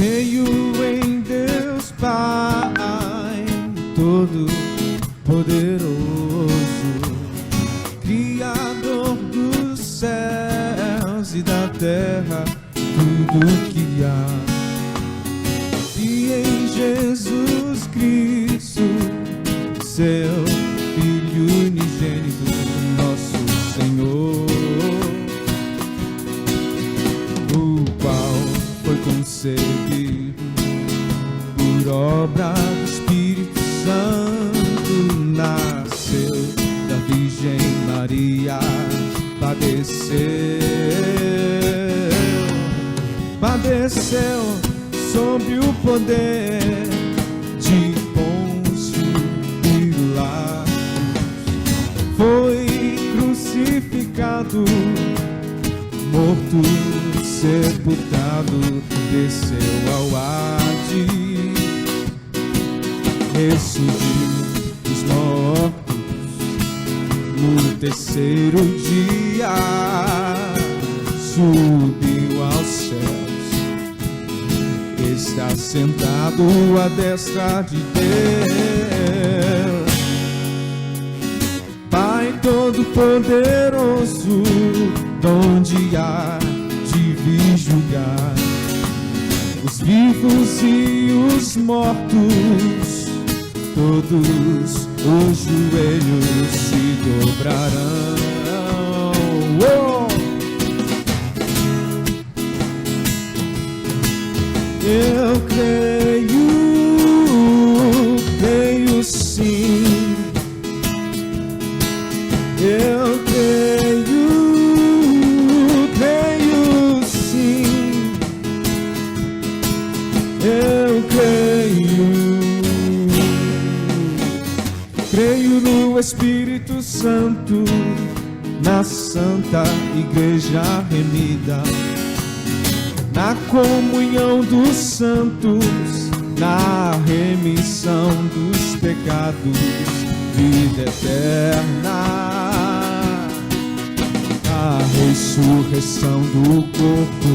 Creio em Deus Pai Todo-Poderoso, Criador dos céus e da terra, tudo que há. E em Jesus Cristo, seu Filho unigênito, nosso Senhor, o qual foi concebido por obra do Espírito Santo, nasceu da Virgem Maria, padeceu sob o poder de Pôncio Pilatos, foi crucificado, morto, sepultado, desceu ao Hades, ressurgiu dos mortos no terceiro dia, subiu aos céus, está sentado à destra de Deus, Pai Todo-Poderoso, donde há de vir julgar os vivos e os mortos, todos os joelhos se dobrarão. Oh! Eu creio sim. Eu creio sim. Eu creio no Espírito Santo, na Santa Igreja remida, na comunhão dos santos, na remissão dos pecados, vida eterna, a ressurreição do corpo,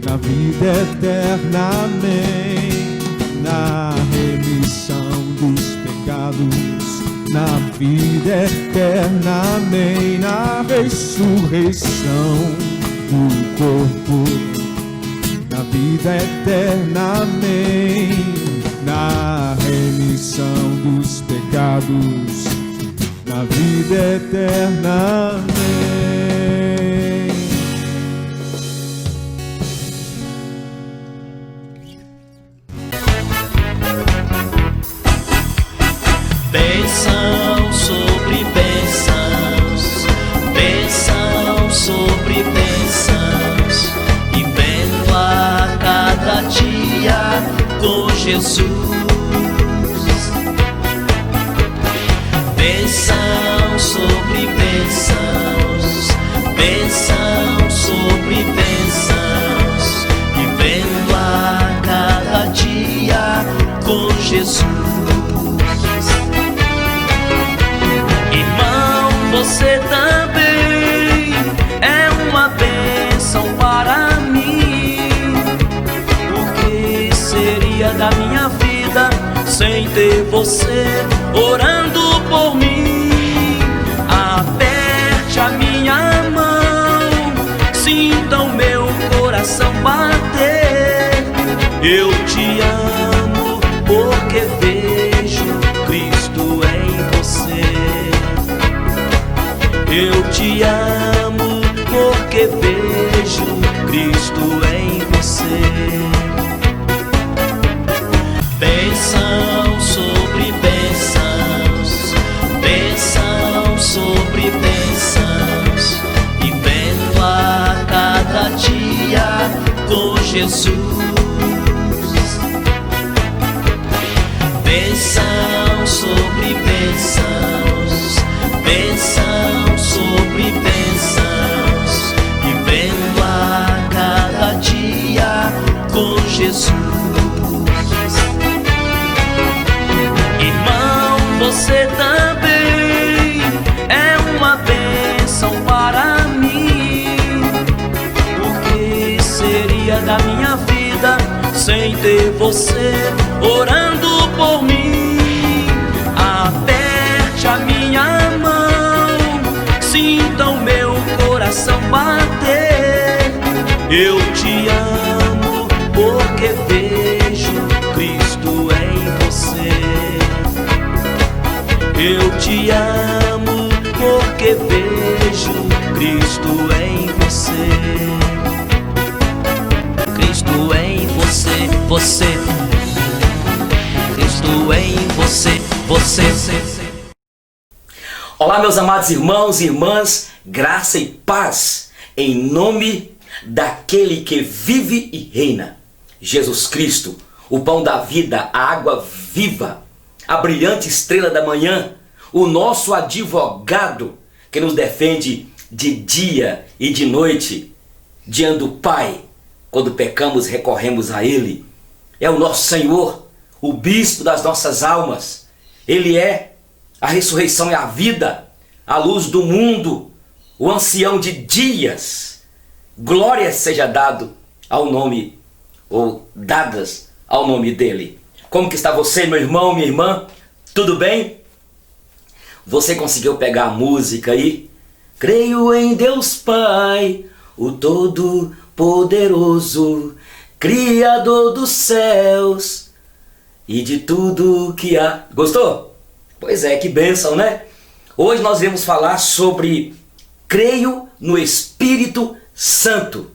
na vida eterna, amém, na remissão dos pecados, na vida eterna, amém, na ressurreição do corpo, na vida eterna, amém, na remissão dos pecados, na vida eterna, amém. Bênção sobre bênçãos, bênção sobre bênçãos, vivendo a cada dia com Jesus. Bênção sobre bênçãos, bênção sobre bênçãos, vivendo a cada dia com Jesus. Você também é uma bênção para mim. O que seria da minha vida sem ter você orando por mim? Aperte a minha mão, sinta o meu coração bater. Eu te amo porque vejo Cristo em você. Eu te amo porque vejo Cristo em você. Bênção sobre bênçãos, bênção sobre bênçãos, vivendo a cada dia com Jesus. Bênção sobre bênçãos, bênção sobre bênçãos, vivendo a cada dia com Jesus. Irmão, você também é uma bênção para mim. O que seria da minha vida sem ter você orando por mim. Aperte a minha mão, sinta o meu coração bater. Eu te amo porque vejo Cristo em você. Eu te amo porque vejo Cristo em você. Cristo em você, você. Cristo em você, você. Olá, meus amados irmãos e irmãs, graça e paz em nome daquele que vive e reina, Jesus Cristo, o pão da vida, a água viva, a brilhante estrela da manhã, o nosso advogado que nos defende de dia e de noite diante do Pai. Quando pecamos, recorremos a Ele. É o nosso Senhor, o bispo das nossas almas. Ele é a ressurreição e a vida, a luz do mundo, o ancião de dias. Glória seja dado ao nome, ou dadas ao nome dele. Como que está você, meu irmão, minha irmã? Tudo bem? Você conseguiu pegar a música aí? Creio em Deus Pai, o Todo-Poderoso, Criador dos céus e de tudo que há. Gostou? Pois é, que bênção, né? Hoje nós iremos falar sobre creio no Espírito Santo.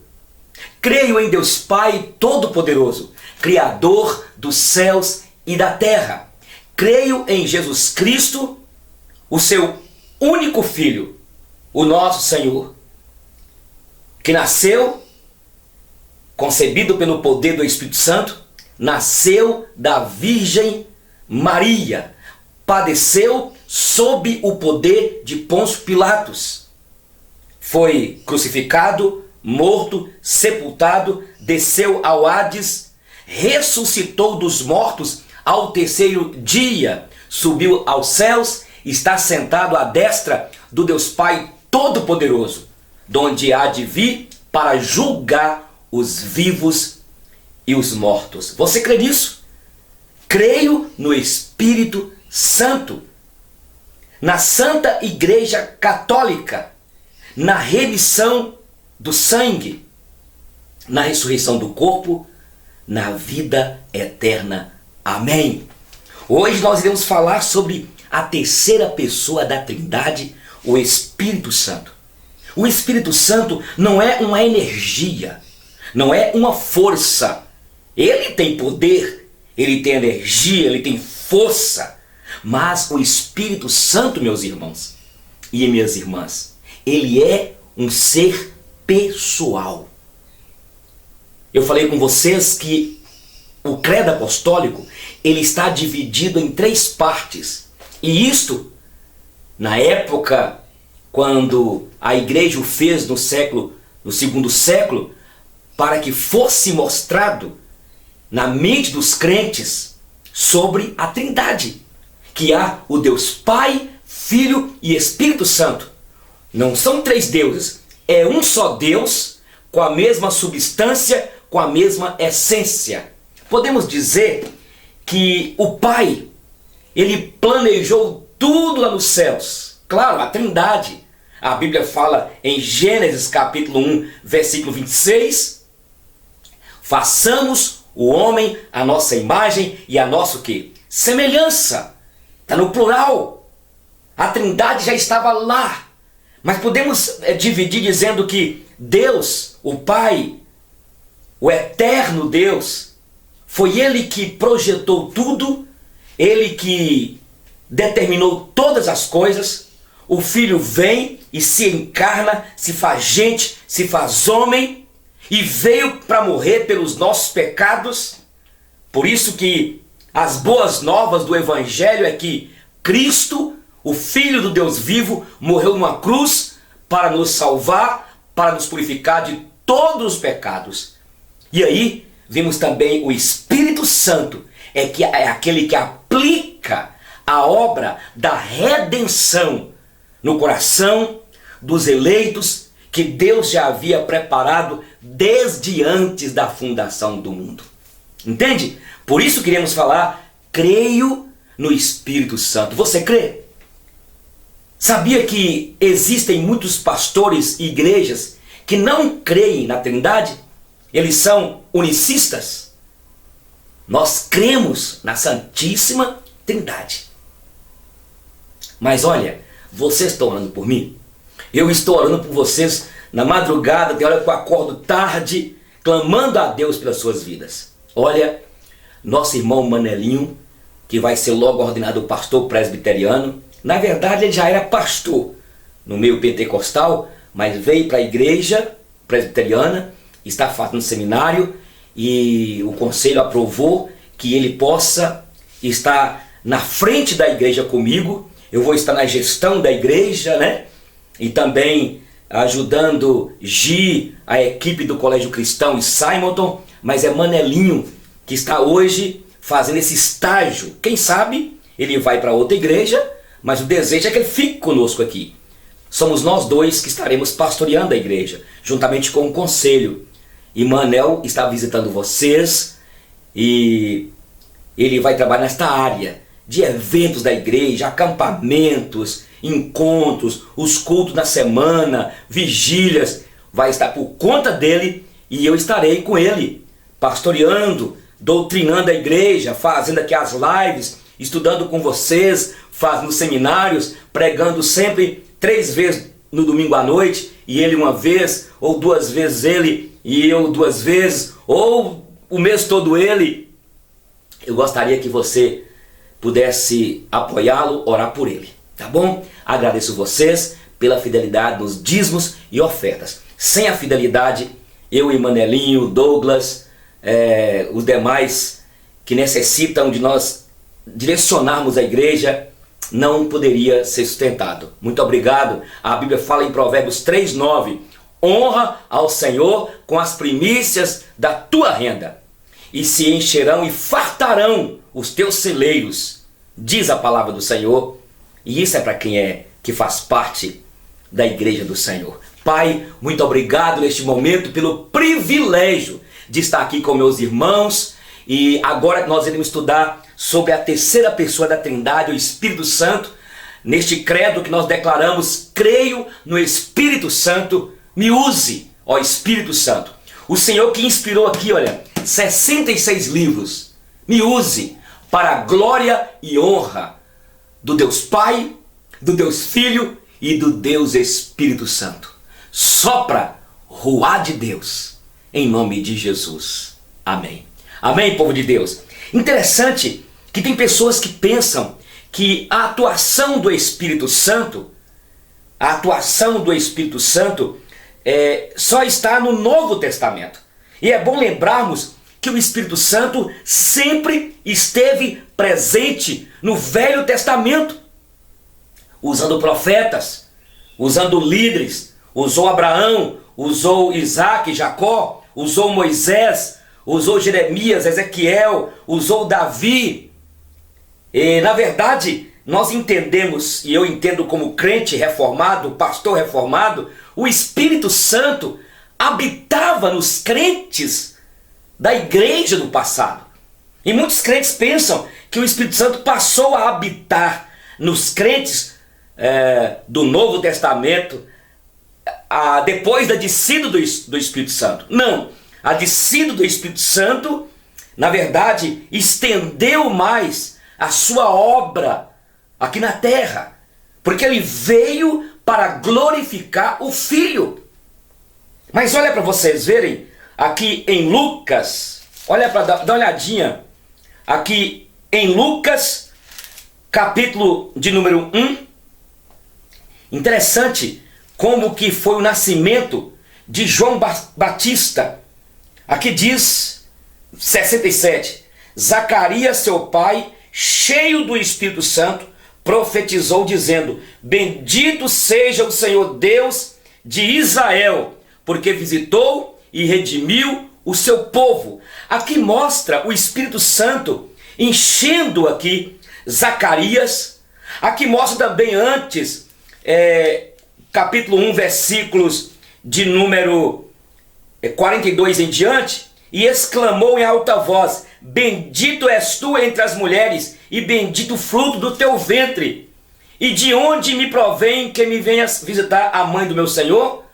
Creio em Deus Pai Todo-Poderoso, Criador dos céus e da terra. Creio em Jesus Cristo, o seu único Filho, o nosso Senhor, que nasceu, concebido pelo poder do Espírito Santo, nasceu da Virgem Maria, padeceu sob o poder de Pôncio Pilatos, foi crucificado, morto, sepultado, desceu ao Hades, ressuscitou dos mortos ao terceiro dia, subiu aos céus, está sentado à destra do Deus Pai Todo-Poderoso, donde há de vir para julgar os vivos e os mortos. Você crê nisso? Creio no Espírito Santo, na Santa Igreja Católica, na remissão do sangue, na ressurreição do corpo, na vida eterna. Amém. Hoje nós iremos falar sobre a terceira pessoa da Trindade, o Espírito Santo. O Espírito Santo não é uma energia, não é uma força. Ele tem poder, ele tem energia, ele tem força. Mas o Espírito Santo, meus irmãos e minhas irmãs, ele é um ser pessoal. Eu falei com vocês que o credo apostólico, ele está dividido em 3 partes. E isto, na época, quando a igreja o fez no segundo século, para que fosse mostrado na mente dos crentes sobre a Trindade, que há o Deus Pai, Filho e Espírito Santo. Não são 3 deuses, é um só Deus, com a mesma substância, com a mesma essência. Podemos dizer que o Pai, ele planejou tudo lá nos céus. Claro, a Trindade. A Bíblia fala em Gênesis capítulo 1, versículo 26. Façamos o homem a nossa imagem e a nossa o quê? Semelhança. Está no plural. A Trindade já estava lá. Mas podemos dividir dizendo que Deus, o Pai, o eterno Deus, foi Ele que projetou tudo, Ele que determinou todas as coisas. O Filho vem e se encarna, se faz gente, se faz homem e veio para morrer pelos nossos pecados. Por isso que as boas novas do Evangelho é que Cristo, o Filho do Deus vivo, morreu numa cruz para nos salvar, para nos purificar de todos os pecados. E aí vimos também o Espírito Santo, é aquele que aplica a obra da redenção no coração dos eleitos que Deus já havia preparado desde antes da fundação do mundo. Entende? Por isso queremos falar, creio no Espírito Santo. Você crê? Sabia que existem muitos pastores e igrejas que não creem na Trindade? Eles são unicistas. Nós cremos na Santíssima Trindade. Mas olha, vocês estão orando por mim? Eu estou orando por vocês na madrugada, tem hora que eu acordo tarde, clamando a Deus pelas suas vidas. Olha, nosso irmão Manelinho, que vai ser logo ordenado pastor presbiteriano, na verdade ele já era pastor no meio pentecostal, mas veio para a igreja presbiteriana, está fazendo seminário e o conselho aprovou que ele possa estar na frente da igreja comigo. Eu vou estar na gestão da igreja, né? E também ajudando Gi, a equipe do Colégio Cristão e Simonton, mas é Manelinho que está hoje fazendo esse estágio. Quem sabe ele vai para outra igreja, mas o desejo é que ele fique conosco aqui. Somos nós dois que estaremos pastoreando a igreja, juntamente com o conselho. E Manel está visitando vocês e ele vai trabalhar nesta área de eventos da igreja, acampamentos, encontros, os cultos na semana, vigílias. Vai estar por conta dele e eu estarei com ele, pastoreando, doutrinando a igreja, fazendo aqui as lives, estudando com vocês, fazendo seminários, pregando sempre 3 vezes no domingo à noite, e ele uma vez, ou 2 vezes ele, e eu 2 vezes, ou o mês todo ele. Eu gostaria que você pudesse apoiá-lo, orar por ele, tá bom? Agradeço vocês pela fidelidade nos dízimos e ofertas. Sem a fidelidade, eu e Manelinho, Douglas, os demais que necessitam de nós direcionarmos a igreja, não poderia ser sustentado. Muito obrigado. A Bíblia fala em Provérbios 3:9, honra ao Senhor com as primícias da tua renda, e se encherão e fartarão os teus celeiros, diz a palavra do Senhor. E isso é para quem que faz parte da igreja do Senhor. Pai, muito obrigado neste momento pelo privilégio de estar aqui com meus irmãos. E agora nós iremos estudar sobre a terceira pessoa da Trindade, o Espírito Santo. Neste credo que nós declaramos, creio no Espírito Santo, me use, ó Espírito Santo. O Senhor que inspirou aqui, olha, 66 livros, me use para a glória e honra do Deus Pai, do Deus Filho e do Deus Espírito Santo. Sopra, ruá de Deus, em nome de Jesus. Amém. Amém, povo de Deus. Interessante que tem pessoas que pensam que a atuação do Espírito Santo, só está no Novo Testamento. E é bom lembrarmos que o Espírito Santo sempre esteve presente no Velho Testamento, usando profetas, usando líderes, usou Abraão, usou Isaac, Jacó, usou Moisés, usou Jeremias, Ezequiel, usou Davi. E na verdade, nós entendemos, e eu entendo como crente reformado, pastor reformado, o Espírito Santo habitava nos crentes da igreja do passado. E muitos crentes pensam que o Espírito Santo passou a habitar nos crentes do Novo Testamento depois da descida do Espírito Santo. Não, a descida do Espírito Santo, na verdade, estendeu mais a sua obra aqui na terra, porque ele veio para glorificar o Filho. Mas olha para vocês verem, aqui em Lucas, olha para dar uma olhadinha, aqui em Lucas, capítulo de número 1, interessante como que foi o nascimento de João Batista. Aqui diz, 67, Zacarias, seu pai, cheio do Espírito Santo, profetizou dizendo, bendito seja o Senhor Deus de Israel, porque visitou e redimiu o seu povo. Aqui mostra o Espírito Santo enchendo aqui Zacarias. Aqui mostra também antes, capítulo 1, versículos de número 42 em diante, e exclamou em alta voz: bendito és tu entre as mulheres, e bendito o fruto do teu ventre. E de onde me provém que me venhas visitar a mãe do meu Senhor?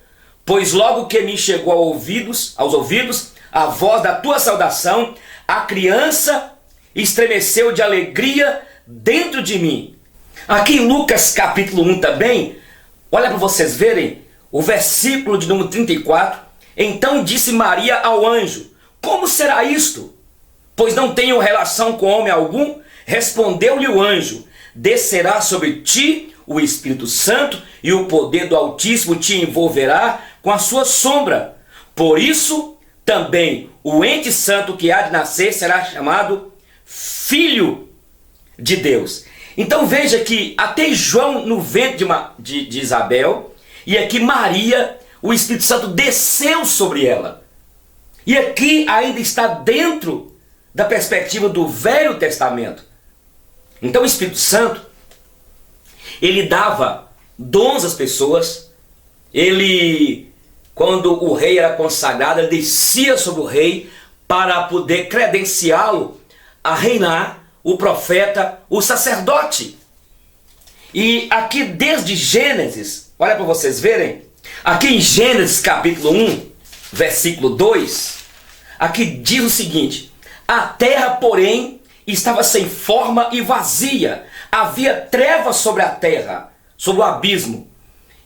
Pois logo que me chegou aos ouvidos a voz da tua saudação, a criança estremeceu de alegria dentro de mim. Aqui em Lucas capítulo 1 também, olha para vocês verem, o versículo de número 34. Então disse Maria ao anjo: como será isto? Pois não tenho relação com homem algum. Respondeu-lhe o anjo: descerá sobre ti o Espírito Santo, e o poder do Altíssimo te envolverá com a sua sombra. Por isso também o ente santo que há de nascer será chamado Filho de Deus. Então veja que até João no ventre de Isabel, e aqui Maria, o Espírito Santo desceu sobre ela. E aqui ainda está dentro da perspectiva do Velho Testamento. Então o Espírito Santo, ele dava dons às pessoas. Ele, quando o rei era consagrado, ele descia sobre o rei para poder credenciá-lo a reinar, o profeta, o sacerdote. E aqui desde Gênesis, olha para vocês verem, aqui em Gênesis capítulo 1, versículo 2, aqui diz o seguinte: a terra, porém, estava sem forma e vazia, havia trevas sobre a terra, sobre o abismo,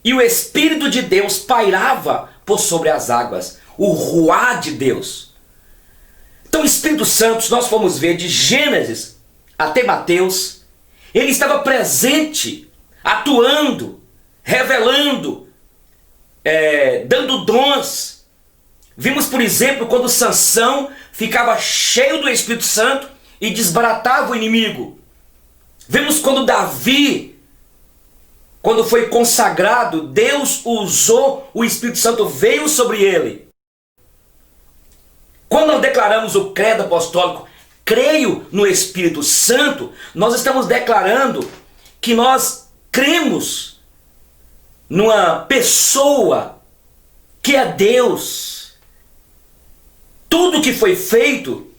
e o Espírito de Deus pairava por sobre as águas, o ruá de Deus. Então o Espírito Santo, se nós formos ver de Gênesis até Mateus, ele estava presente, atuando, revelando, dando dons. Vimos, por exemplo, quando Sansão ficava cheio do Espírito Santo e desbaratava o inimigo. Vimos quando Davi, quando foi consagrado, Deus usou, o Espírito Santo veio sobre ele. Quando nós declaramos o credo apostólico, creio no Espírito Santo, nós estamos declarando que nós cremos numa pessoa que é Deus. Tudo que foi feito,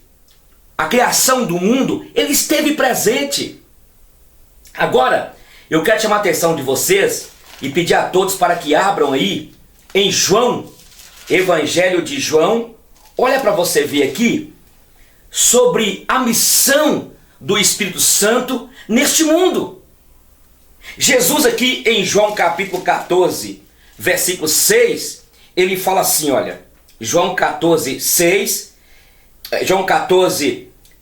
a criação do mundo, ele esteve presente. Agora, eu quero chamar a atenção de vocês e pedir a todos para que abram aí em João, Evangelho de João. Olha para você ver aqui sobre a missão do Espírito Santo neste mundo. Jesus aqui em João capítulo 14, versículo 6, ele fala assim, olha, João 14,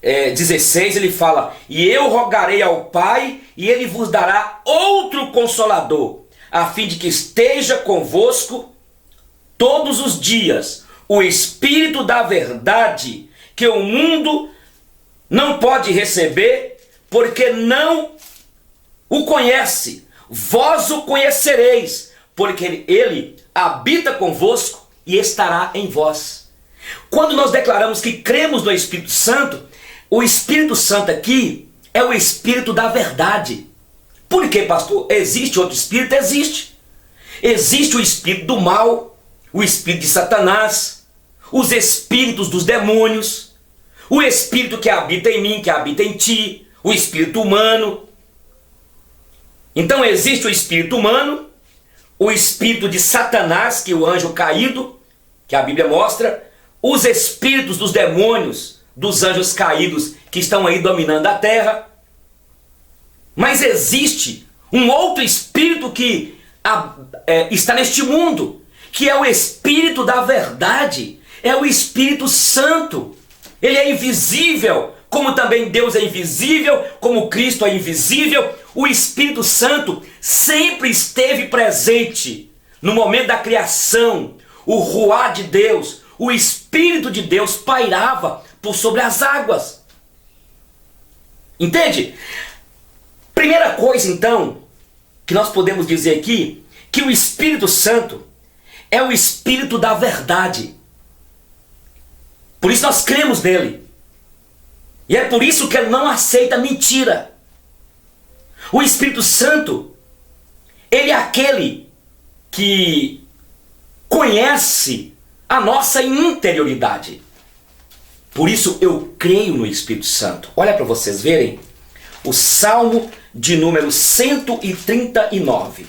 16, ele fala: e eu rogarei ao Pai, e ele vos dará outro Consolador, a fim de que esteja convosco todos os dias, o Espírito da verdade, que o mundo não pode receber, porque não o conhece. Vós o conhecereis, porque ele habita convosco e estará em vós. Quando nós declaramos que cremos no Espírito Santo, o Espírito Santo aqui é o Espírito da verdade. Por quê, pastor? Existe outro Espírito? Existe. Existe o Espírito do mal, o Espírito de Satanás, os Espíritos dos demônios, o Espírito que habita em mim, que habita em ti, o Espírito humano. Então existe o Espírito humano, o Espírito de Satanás, que é o anjo caído, que a Bíblia mostra, os Espíritos dos demônios, dos anjos caídos que estão aí dominando a terra. Mas existe um outro Espírito que está neste mundo, que é o Espírito da verdade, é o Espírito Santo. Ele é invisível, como também Deus é invisível, como Cristo é invisível. O Espírito Santo sempre esteve presente no momento da criação. O ruá de Deus, o Espírito de Deus pairava por sobre as águas. Entende? Primeira coisa, então, que nós podemos dizer aqui, que o Espírito Santo é o Espírito da verdade. Por isso nós cremos nele. E é por isso que ele não aceita mentira. O Espírito Santo, ele é aquele que conhece a nossa interioridade. Por isso eu creio no Espírito Santo. Olha para vocês verem o Salmo de número 139.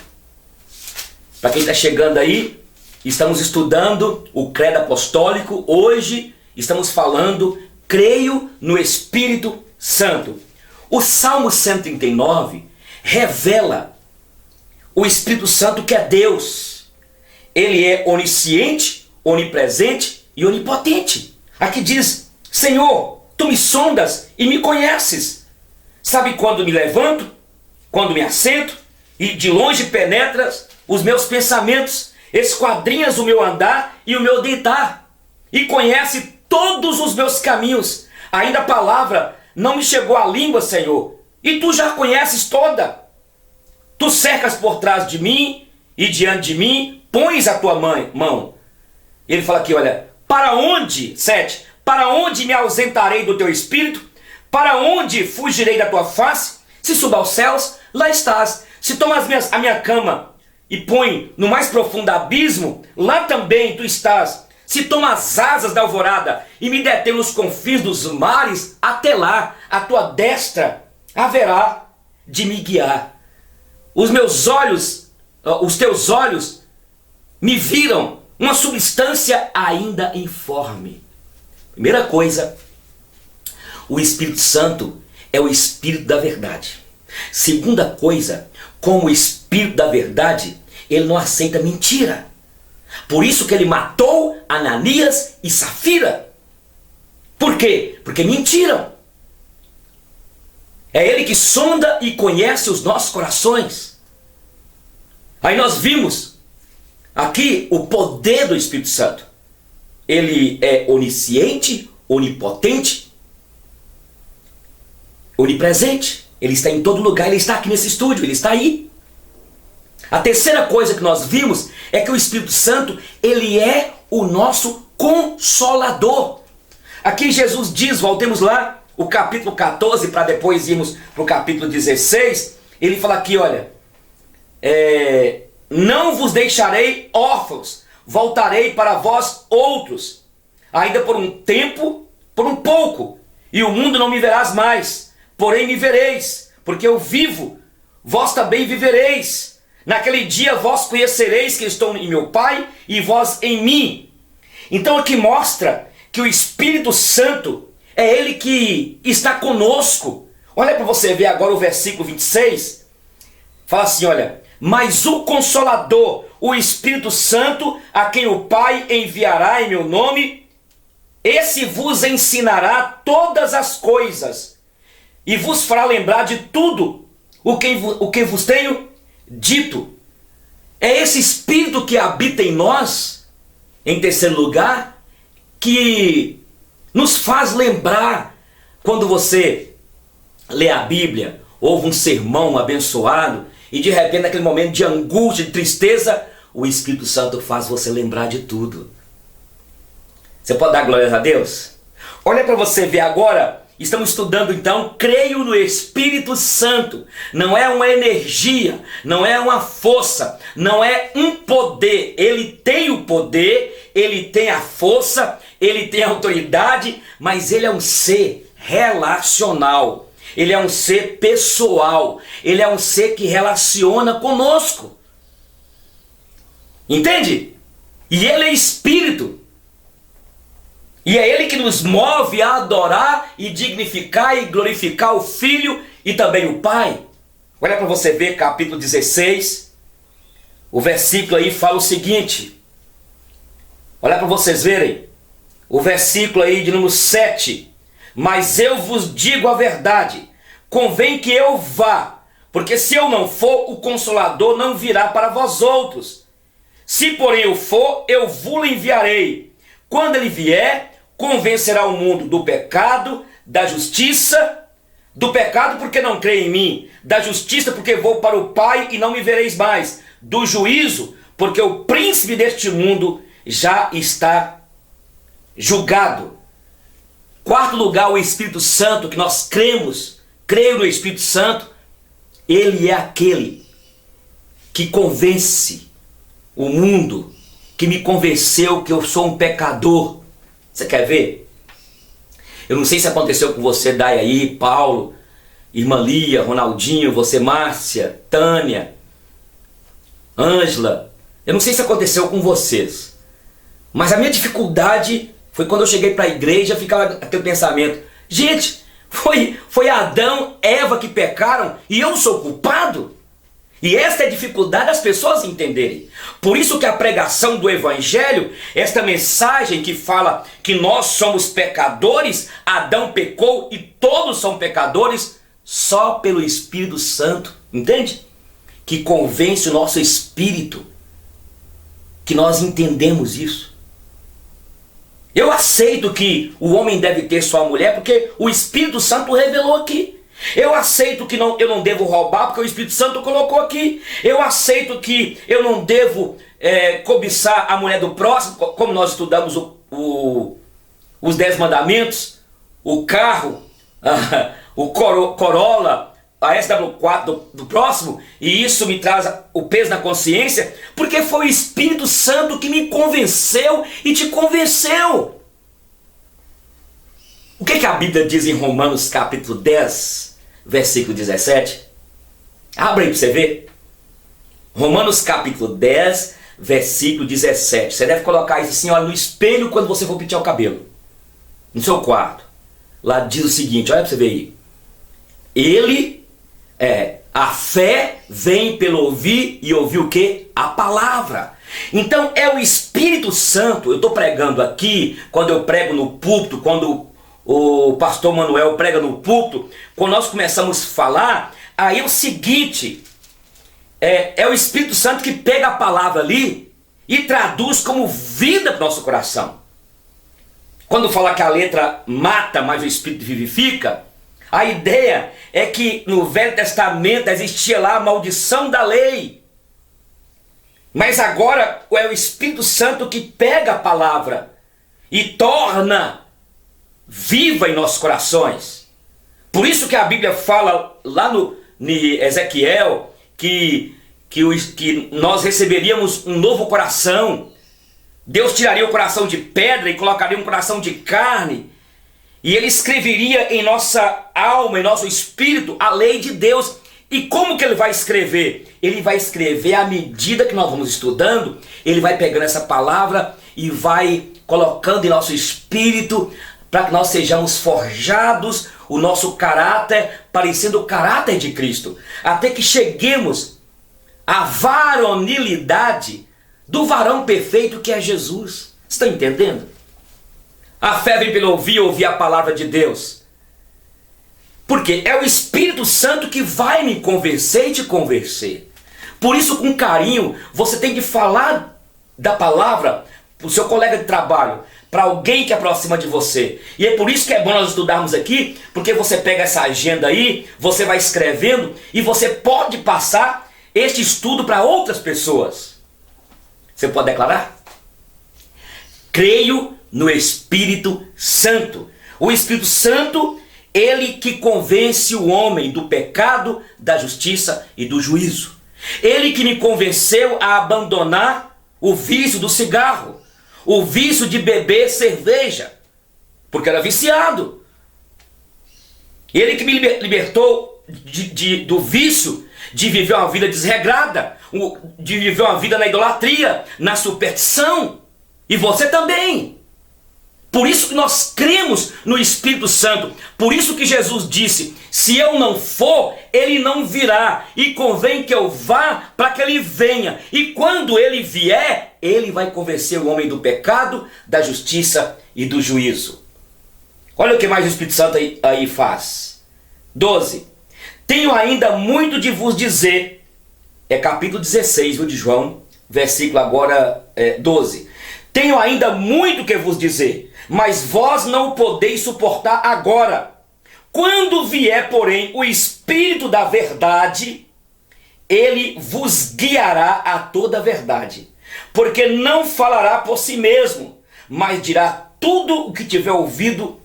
Para quem está chegando aí, estamos estudando o Credo Apostólico. Hoje estamos falando, creio no Espírito Santo. O Salmo 139 revela o Espírito Santo, que é Deus. Ele é onisciente, onipresente e onipotente. Aqui diz: Senhor, tu me sondas e me conheces. Sabe quando me levanto, quando me assento, e de longe penetras os meus pensamentos, esquadrinhas o meu andar e o meu deitar, e conhece todos os meus caminhos. Ainda a palavra não me chegou à língua, Senhor, e tu já conheces toda. Tu cercas por trás de mim, e diante de mim pões a tua mão. Ele fala aqui, olha, para onde, 7, para onde me ausentarei do teu espírito? Para onde fugirei da tua face? Se subo aos céus, lá estás. Se tomas a minha cama e põe no mais profundo abismo, lá também tu estás. Se tomo as asas da alvorada e me detém nos confins dos mares, até lá a tua destra haverá de me guiar. Os teus olhos me viram uma substância ainda informe. Primeira coisa, o Espírito Santo é o Espírito da verdade. Segunda coisa, como o Espírito da verdade, ele não aceita mentira. Por isso que ele matou Ananias e Safira. Por quê? Porque mentiram. É ele que sonda e conhece os nossos corações. Aí nós vimos aqui o poder do Espírito Santo. Ele é onisciente, onipotente, onipresente. Ele está em todo lugar, ele está aqui nesse estúdio, ele está aí. A terceira coisa que nós vimos é que o Espírito Santo, ele é o nosso consolador. Aqui Jesus diz, voltemos lá, o capítulo 14, para depois irmos para o capítulo 16, ele fala aqui, olha, não vos deixarei órfãos, voltarei para vós outros, ainda por um tempo, por um pouco, e o mundo não me verás mais, porém me vereis, porque eu vivo, vós também vivereis. Naquele dia vós conhecereis que estou em meu Pai e vós em mim. Então aqui mostra que o Espírito Santo é ele que está conosco. Olha para você ver agora o versículo 26. Fala assim, olha, mas o Consolador, o Espírito Santo, a quem o Pai enviará em meu nome, esse vos ensinará todas as coisas e vos fará lembrar de tudo o que vos tenho dito. É esse Espírito que habita em nós, em terceiro lugar, que nos faz lembrar, quando você lê a Bíblia, ouve um sermão abençoado, e de repente naquele momento de angústia, de tristeza, o Espírito Santo faz você lembrar de tudo. Você pode dar glórias a Deus? Olha para você ver agora. Estamos estudando então, creio no Espírito Santo. Não é uma energia, não é uma força, não é um poder. Ele tem o poder, ele tem a força, ele tem a autoridade, mas ele é um ser relacional. Ele é um ser pessoal. Ele é um ser que relaciona conosco. Entende? E ele é Espírito. E é ele que nos move a adorar e dignificar e glorificar o Filho e também o Pai. Olha para você ver capítulo 16. O versículo aí fala o seguinte. Olha para vocês verem. O versículo aí de número 7. Mas eu vos digo a verdade. Convém que eu vá. Porque se eu não for, o Consolador não virá para vós outros. Se porém eu for, eu vos enviarei. Quando ele vier, convencerá o mundo do pecado, da justiça, do pecado porque não crê em mim, da justiça porque vou para o Pai e não me vereis mais, do juízo porque o príncipe deste mundo já está julgado. Quarto lugar, o Espírito Santo, que nós cremos, creio no Espírito Santo, ele é aquele que convence o mundo, que me convenceu que eu sou um pecador. Você quer ver? Eu não sei se aconteceu com você, Dai aí, Paulo, irmã Lia, Ronaldinho, você, Márcia, Tânia, Ângela. Eu não sei se aconteceu com vocês, mas a minha dificuldade foi quando eu cheguei para a igreja, ficava aquele pensamento: gente, foi Adão, Eva que pecaram e eu sou culpado? E esta é a dificuldade das pessoas entenderem. Por isso que a pregação do Evangelho, esta mensagem que fala que nós somos pecadores, Adão pecou e todos são pecadores, só pelo Espírito Santo, entende? Que convence o nosso espírito, que nós entendemos isso. Eu aceito que o homem deve ter sua mulher, porque o Espírito Santo revelou aqui. Eu aceito que eu não devo roubar, porque o Espírito Santo colocou aqui. Eu aceito que eu não devo cobiçar a mulher do próximo, como nós estudamos os 10 mandamentos, o carro, o Corolla, a SW4 do próximo, e isso me traz o peso na consciência, porque foi o Espírito Santo que me convenceu e te convenceu. O que a Bíblia diz em Romanos capítulo 10, versículo 17? Abra aí para você ver. Romanos capítulo 10, versículo 17. Você deve colocar isso assim, olha, no espelho quando você for pentear o cabelo. No seu quarto. Lá diz o seguinte, olha para você ver aí. A fé vem pelo ouvir, e ouvir o quê? A palavra. Então é o Espírito Santo. Eu estou pregando aqui, quando eu prego no púlpito, quando o pastor Manuel prega no púlpito, quando nós começamos a falar, aí é o seguinte, é o Espírito Santo que pega a palavra ali e traduz como vida para o nosso coração. Quando fala que a letra mata, mas o Espírito vivifica, a ideia é que no Velho Testamento existia lá a maldição da lei. Mas agora é o Espírito Santo que pega a palavra e torna viva em nossos corações. Por isso que a Bíblia fala lá no Ezequiel que nós receberíamos um novo coração. Deus tiraria o coração de pedra e colocaria um coração de carne. E Ele escreveria em nossa alma, em nosso espírito, a lei de Deus. E como que Ele vai escrever? Ele vai escrever à medida que nós vamos estudando. Ele vai pegando essa palavra e vai colocando em nosso espírito, para que nós sejamos forjados, o nosso caráter parecendo o caráter de Cristo. Até que cheguemos à varonilidade do varão perfeito que é Jesus. Está entendendo? A fé vem pelo ouvir a palavra de Deus. Porque é o Espírito Santo que vai me convencer e te convencer. Por isso, com carinho, você tem que falar da palavra para o seu colega de trabalho, para alguém que aproxima de você. E é por isso que é bom nós estudarmos aqui, porque você pega essa agenda aí, você vai escrevendo e você pode passar este estudo para outras pessoas. Você pode declarar? Creio no Espírito Santo. O Espírito Santo, ele que convence o homem do pecado, da justiça e do juízo. Ele que me convenceu a abandonar o vício do cigarro, o vício de beber cerveja, porque era viciado. Ele que me libertou do vício de viver uma vida desregrada, de viver uma vida na idolatria, na superstição. E você também. Por isso que nós cremos no Espírito Santo. Por isso que Jesus disse: se eu não for, ele não virá. E convém que eu vá para que ele venha. E quando ele vier, ele vai convencer o homem do pecado, da justiça e do juízo. Olha o que mais o Espírito Santo aí faz. 12. Tenho ainda muito de vos dizer. É capítulo 16, de João, versículo agora 12. Tenho ainda muito que vos dizer, mas vós não o podeis suportar agora. Quando vier, porém, o Espírito da verdade, ele vos guiará a toda a verdade. Porque não falará por si mesmo, mas dirá tudo o que tiver ouvido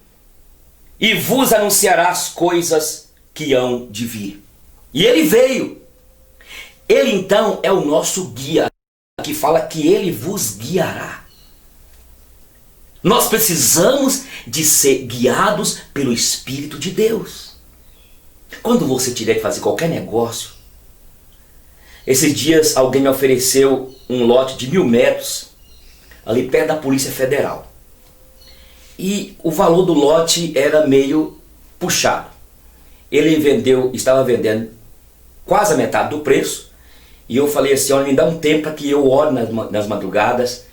e vos anunciará as coisas que hão de vir. E ele veio. Ele então é o nosso guia, que fala que ele vos guiará. Nós precisamos de ser guiados pelo Espírito de Deus. Quando você tiver que fazer qualquer negócio, esses dias alguém me ofereceu um lote de 1.000 metros, ali perto da Polícia Federal. E o valor do lote era meio puxado. Ele estava vendendo quase a metade do preço. E eu falei assim, olha, me dá um tempo para que eu ore nas madrugadas.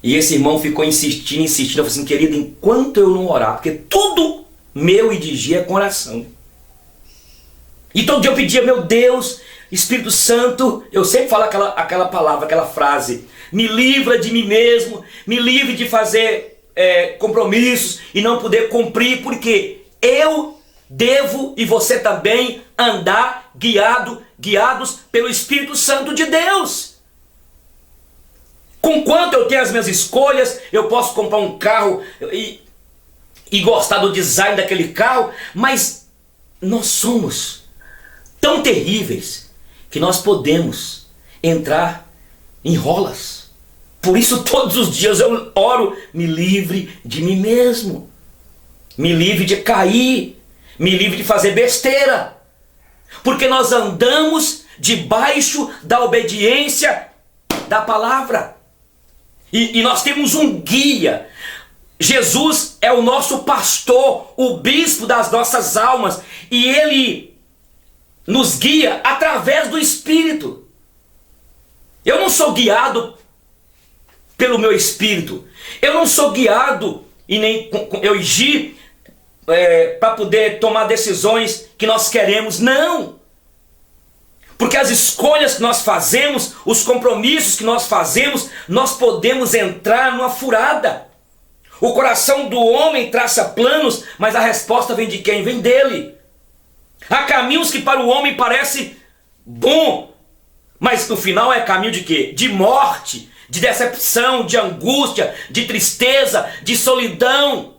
E esse irmão ficou insistindo. Eu falei assim, querido, enquanto eu não orar, porque tudo meu e de Gia é com oração. E todo dia eu pedia, meu Deus, Espírito Santo, eu sempre falo aquela palavra, aquela frase, me livra de mim mesmo, me livre de fazer compromissos e não poder cumprir, porque eu devo e você também andar guiados pelo Espírito Santo de Deus. Conquanto eu tenho as minhas escolhas, eu posso comprar um carro e gostar do design daquele carro, mas nós somos tão terríveis que nós podemos entrar em rolas. Por isso todos os dias eu oro, me livre de mim mesmo, me livre de cair, me livre de fazer besteira, porque nós andamos debaixo da obediência da palavra. E nós temos um guia. Jesus é o nosso pastor, o bispo das nossas almas, e ele nos guia através do Espírito. Eu não sou guiado pelo meu espírito, eu não sou guiado e nem eu agi para poder tomar decisões que nós queremos, não. Porque as escolhas que nós fazemos, os compromissos que nós fazemos, nós podemos entrar numa furada. O coração do homem traça planos, mas a resposta vem de quem? Vem dele. Há caminhos que para o homem parece bom, mas no final é caminho de quê? De morte, de decepção, de angústia, de tristeza, de solidão.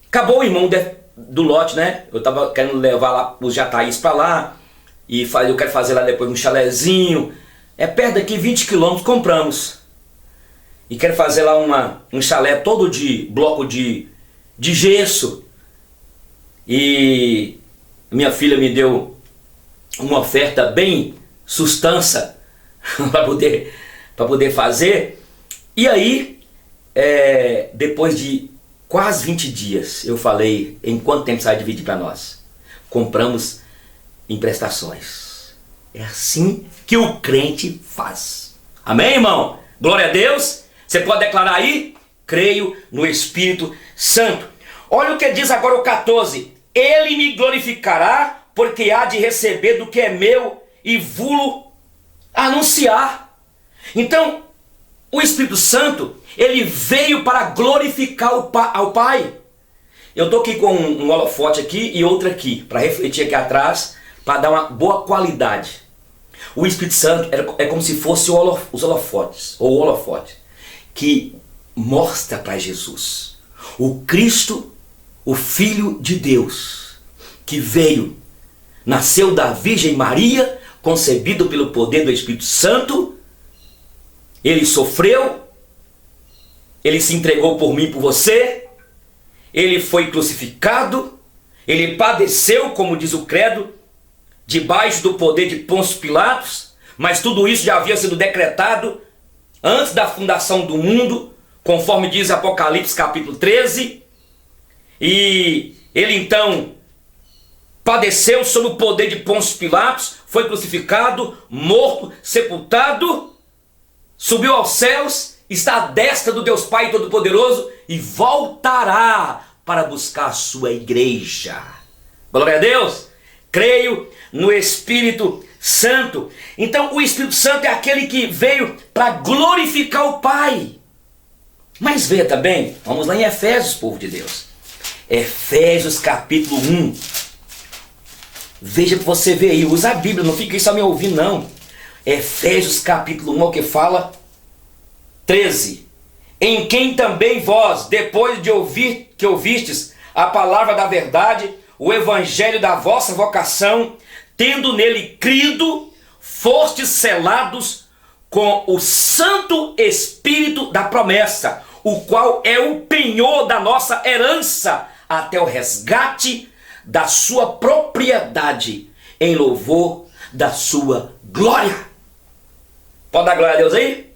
Acabou o irmão do lote, né? Eu estava querendo levar lá os jataís para lá. E eu quero fazer lá depois um chalezinho. É perto daqui, 20 quilômetros, compramos. E quero fazer lá um chalé todo de bloco de gesso. E minha filha me deu uma oferta bem sustância para poder fazer. E aí, depois de quase 20 dias, eu falei, em quanto tempo você vai dividir para nós? Compramos em prestações. É assim que o crente faz. Amém, irmão? Glória a Deus. Você pode declarar aí? Creio no Espírito Santo. Olha o que diz agora o 14. Ele me glorificará, porque há de receber do que é meu e vou anunciar. Então, o Espírito Santo, ele veio para glorificar ao Pai. Eu estou aqui com um holofote aqui e outro aqui, para refletir aqui atrás, para dar uma boa qualidade. O Espírito Santo é como se fosse os holofotes, ou o holofote, que mostra para Jesus o Cristo, o Filho de Deus, que veio, nasceu da Virgem Maria, concebido pelo poder do Espírito Santo. Ele sofreu, ele se entregou por mim e por você, ele foi crucificado, ele padeceu, como diz o credo, debaixo do poder de Pôncio Pilatos, mas tudo isso já havia sido decretado antes da fundação do mundo, conforme diz Apocalipse capítulo 13, e ele então padeceu sob o poder de Pôncio Pilatos, foi crucificado, morto, sepultado, subiu aos céus, está à destra do Deus Pai Todo-Poderoso e voltará para buscar a sua igreja. Glória a Deus! Creio no Espírito Santo. Então o Espírito Santo é aquele que veio para glorificar o Pai. Mas veja também, vamos lá em Efésios, povo de Deus. Efésios capítulo 1. Veja para você ver aí, usa a Bíblia, não fica aí só me ouvindo não. Efésios capítulo 1, é o que fala? 13. Em quem também vós, depois de ouvir que ouvistes a palavra da verdade, o evangelho da vossa vocação, tendo nele crido, fostes selados com o Santo Espírito da promessa, o qual é o penhor da nossa herança, até o resgate da sua propriedade, em louvor da sua glória. Pode dar glória a Deus aí?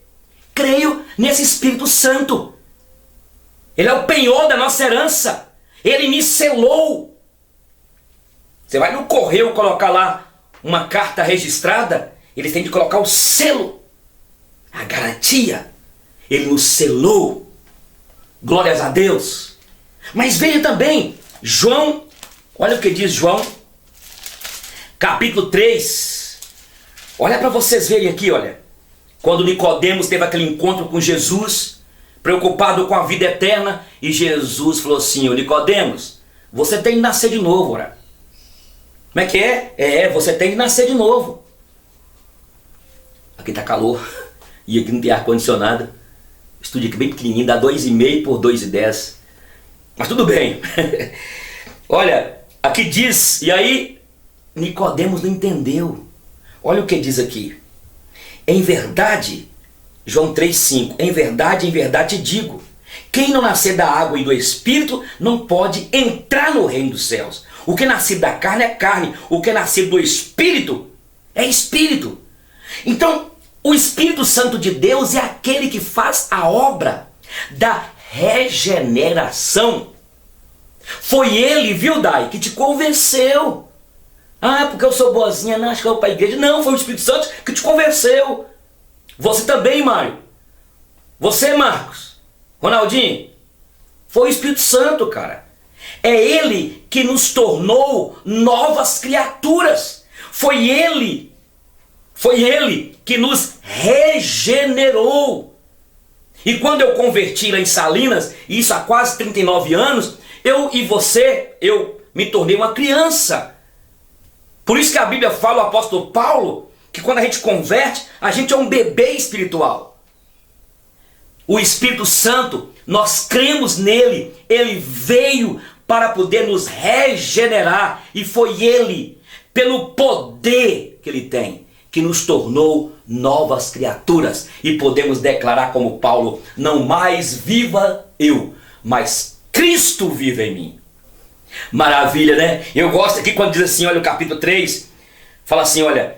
Creio nesse Espírito Santo. Ele é o penhor da nossa herança. Ele me selou. Você vai no correio colocar lá uma carta registrada, eles têm de colocar o selo, a garantia. Ele nos selou. Glórias a Deus. Mas veja também, João, olha o que diz João, capítulo 3. Olha para vocês verem aqui, olha. Quando Nicodemos teve aquele encontro com Jesus, preocupado com a vida eterna, e Jesus falou assim: ô Nicodemos, você tem que nascer de novo, ora. Como é que é? Você tem que nascer de novo. Aqui tá calor, e aqui não tem ar-condicionado. O estúdio aqui bem pequenininho, dá 2,5 por 2,10. Mas tudo bem. Olha, aqui diz, e aí Nicodemos não entendeu. Olha o que diz aqui. Em verdade, João 3,5, em verdade te digo, quem não nascer da água e do Espírito não pode entrar no reino dos céus. O que é nascido da carne é carne, o que é nascido do Espírito é Espírito. Então, o Espírito Santo de Deus é aquele que faz a obra da regeneração. Foi ele, viu, Dai, que te convenceu. Ah, porque eu sou boazinha, não, acho que eu vou para a igreja. Não, foi o Espírito Santo que te convenceu. Você também, Mário. Você, Marcos. Ronaldinho. Foi o Espírito Santo, cara. É ele que nos tornou novas criaturas. Foi ele que nos regenerou. E quando eu converti lá em Salinas, isso há quase 39 anos, eu me tornei uma criança. Por isso que a Bíblia fala, o apóstolo Paulo, que quando a gente converte, a gente é um bebê espiritual. O Espírito Santo, nós cremos nele, ele veio para poder nos regenerar, e foi ele, pelo poder que ele tem, que nos tornou novas criaturas, e podemos declarar como Paulo: não mais viva eu, mas Cristo vive em mim. Maravilha, né? Eu gosto aqui quando diz assim, olha o capítulo 3, fala assim, olha,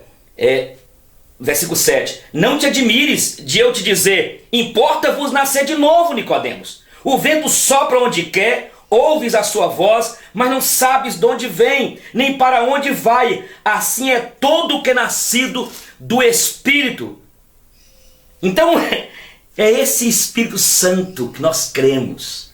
versículo 7, não te admires de eu te dizer, importa-vos nascer de novo, Nicodemos. O vento sopra onde quer, ouves a sua voz, mas não sabes de onde vem, nem para onde vai. Assim é todo o que é nascido do Espírito. Então, é esse Espírito Santo que nós cremos,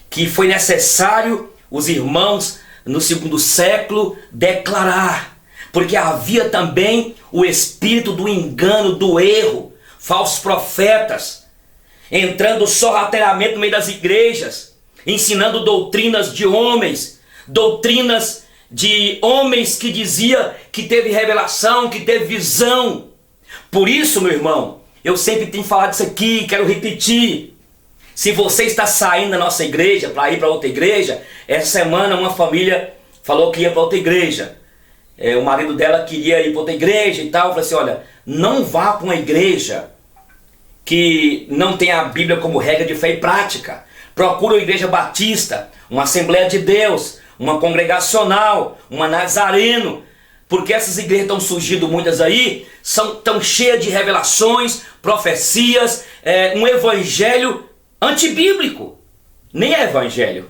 que foi necessário os irmãos no segundo século declarar, porque havia também o espírito do engano, do erro, falsos profetas, entrando sorrateiramente no meio das igrejas, ensinando doutrinas de homens que dizia que teve revelação, que teve visão. Por isso, meu irmão, eu sempre tenho falado isso aqui, quero repetir. Se você está saindo da nossa igreja para ir para outra igreja, essa semana uma família falou que ia para outra igreja. O marido dela queria ir para outra igreja e tal. Eu falei assim, olha, não vá para uma igreja que não tem a Bíblia como regra de fé e prática. Procura uma igreja batista, uma Assembleia de Deus, uma congregacional, uma Nazareno, porque essas igrejas estão surgindo muitas aí, tão cheias de revelações, profecias, um evangelho antibíblico. Nem é evangelho.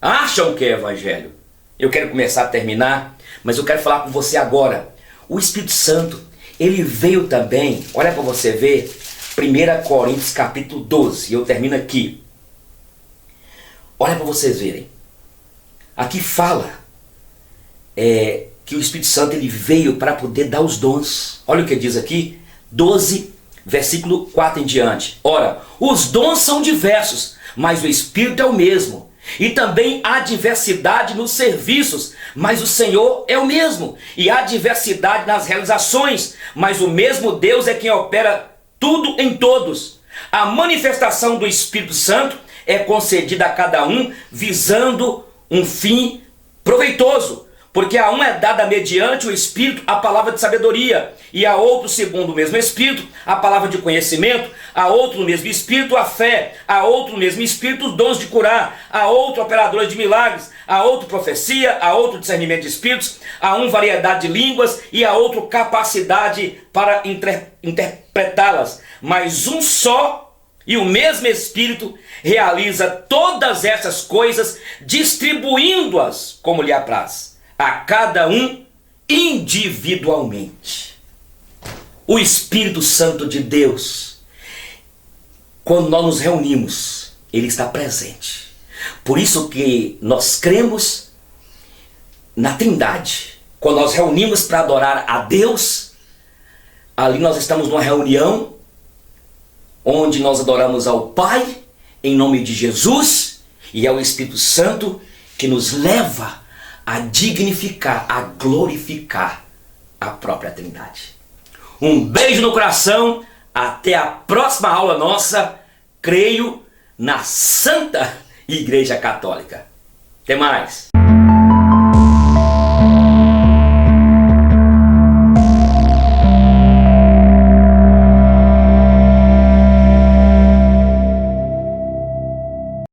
Acham que é evangelho. Eu quero começar a terminar, mas eu quero falar com você agora. O Espírito Santo, ele veio também, olha para você ver, 1 Coríntios capítulo 12, eu termino aqui. Olha para vocês verem. Aqui fala que o Espírito Santo ele veio para poder dar os dons. Olha o que diz aqui, 12, versículo 4 em diante. Ora, os dons são diversos, mas o Espírito é o mesmo. E também há diversidade nos serviços, mas o Senhor é o mesmo. E há diversidade nas realizações, mas o mesmo Deus é quem opera tudo em todos. A manifestação do Espírito Santo é concedida a cada um visando um fim proveitoso. Porque a um é dada mediante o Espírito a palavra de sabedoria, e a outro, segundo o mesmo Espírito, a palavra de conhecimento, a outro no mesmo Espírito a fé, a outro no mesmo Espírito os dons de curar, a outro operadores de milagres, a outro profecia, a outro discernimento de espíritos, a um variedade de línguas e a outro capacidade para interpretá-las. Mas um só e o mesmo Espírito realiza todas essas coisas, distribuindo-as como lhe apraz, a cada um individualmente. O Espírito Santo de Deus, quando nós nos reunimos, ele está presente. Por isso que nós cremos na Trindade. Quando nós reunimos para adorar a Deus, ali nós estamos numa reunião onde nós adoramos ao Pai em nome de Jesus, e é o Espírito Santo que nos leva a dignificar, a glorificar a própria Trindade. Um beijo no coração, até a próxima aula nossa, creio na Santa Igreja Católica. Até mais!